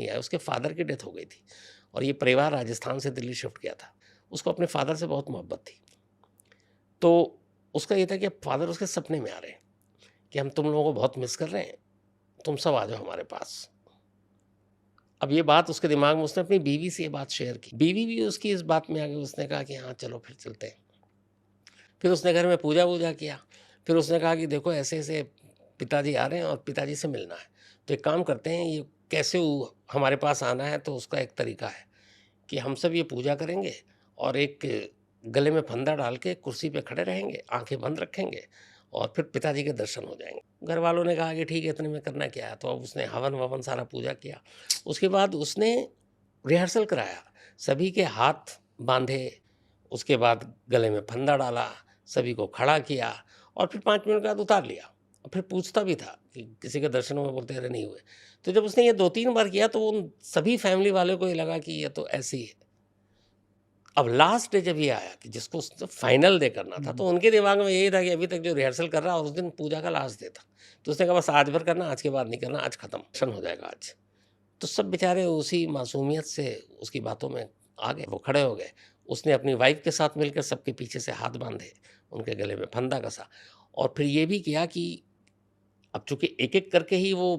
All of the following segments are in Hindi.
नहीं आया। उसके फादर की डेथ हो गई थी और ये परिवार राजस्थान से दिल्ली शिफ्ट किया था। उसको अपने फादर से बहुत मोहब्बत थी। तो उसका ये था कि अब फादर उसके सपने में आ रहे हैं कि हम तुम लोगों को बहुत मिस कर रहे हैं, तुम सब आ जाओ हमारे पास। अब ये बात उसके दिमाग में, उसने अपनी बीवी से ये बात शेयर की। बीवी भी उसकी इस बात में आ गई, उसने कहा कि हाँ, चलो फिर चलते हैं। फिर उसने घर में पूजा-वूजा किया। फिर उसने कहा कि देखो ऐसे-ऐसे पिताजी आ रहे हैं और पिताजी से मिलना है। तो एक काम करते हैं, ये कैसे हमारे पास आना है, तो उसका एक तरीका है कि हम सब ये पूजा करेंगे और एक गले में फंदा डाल के कुर्सी पे खड़े रहेंगे, आँखें बंद रखेंगे और फिर पिताजी के दर्शन हो जाएँगे। घर वालों ने कहा कि ठीक है, इतने में करना क्या है? तो अब उसने हवन-ववन सारा पूजा किया। उसके बाद उसने रिहर्सल कराया, सभी के हाथ बाँधे, उसके बाद गले में फंदा डाला, सभी को खड़ा किया और फिर 5 मिनट के बाद उतार लिया। और फिर पूछता भी था कि किसी के दर्शनों में बोलते, अरे नहीं हुए। तो जब उसने ये 2-3 बार किया तो उन सभी फैमिली वालों को ये लगा कि ये तो ऐसे ही है। अब लास्ट डे जब ये आया कि जिसको फाइनल डे करना था, तो उनके दिमाग में यही था कि अभी तक जो रिहर्सल कर रहा है और उस दिन पूजा का लास्ट डे था। तो उसने कहा बस आज भर करना, आज के बाद नहीं करना, आज खत्म, शन हो जाएगा आज। तो सब बेचारे उसी मासूमियत से उसकी बातों में आ गए, वो खड़े हो गए। उसने अपनी वाइफ़ के साथ मिलकर सबके पीछे से हाथ बाँधे, उनके गले में फंदा कसा और फिर ये भी किया कि अब चूँकि एक-एक करके ही वो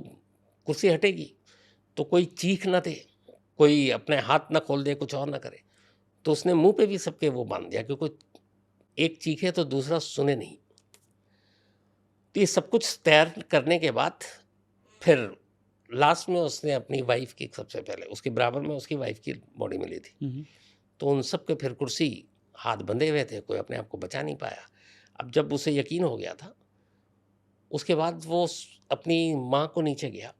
कुर्सी हटेगी, तो कोई चीख ना दे, कोई अपने हाथ ना खोल दे, कुछ और ना करे। तो उसने मुँह पे भी सबके वो बाँध दिया कि कोई एक चीखे तो दूसरा सुने नहीं। तो ये सब कुछ तैयार करने के बाद फिर लास्ट में उसने अपनी वाइफ़ की, सबसे पहले उसके बराबर में उसकी वाइफ़ की बॉडी मिली थी। हुँ, हुँ। तो उन सब के फिर कुर्सी, हाथ बंधे हुए थे, कोई अपने आप को बचा नहीं पाया। अब जब उसे यकीन हो गया था, उसके बाद वो अपनी माँ को नीचे गया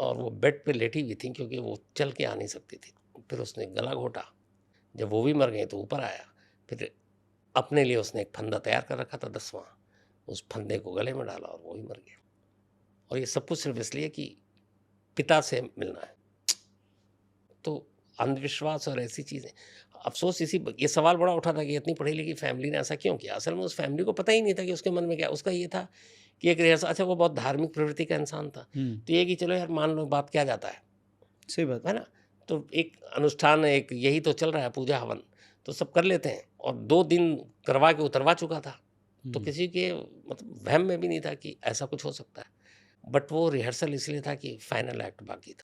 और वो बेड पे लेटी हुई थी क्योंकि वो चल के आ नहीं सकती थी। फिर उसने गला घोटा, जब वो भी मर गई तो ऊपर आया। फिर अपने लिए उसने एक फंदा तैयार कर रखा था 10वां, उस फंदे को गले में डाला और वो भी मर गया। और ये सब कुछ सिर्फ़ इसलिए कि पिता से मिलना है। तो अंधविश्वास और ऐसी चीज़ें, अफ़सोस इसी ब ये सवाल बड़ा उठा था कि इतनी पढ़ी-लिखी फ़ैमिली ने ऐसा क्यों किया? असल में उस फ़ैमिली को पता ही नहीं था कि उसके मन में क्या, उसका ये था कि एक रिहर्सल, अच्छा वो बहुत धार्मिक प्रवृत्ति का इंसान था। हुँ, तो ये कि चलो यार मान लो बात क्या जाता सही बात है है। ना? तो एक अनुष्ठान, एक यही तो चल रहा है पूजा हवन, तो सब कर लेते हैं और 2 दिन करवा के उतरवा चुका था। तो हुँ। किसी के मतलब वहम में भी नहीं था कि ऐसा कुछ हो सकता है। बट वो रिहर्सल इसलिए था कि फाइनल एक्ट बाकी था।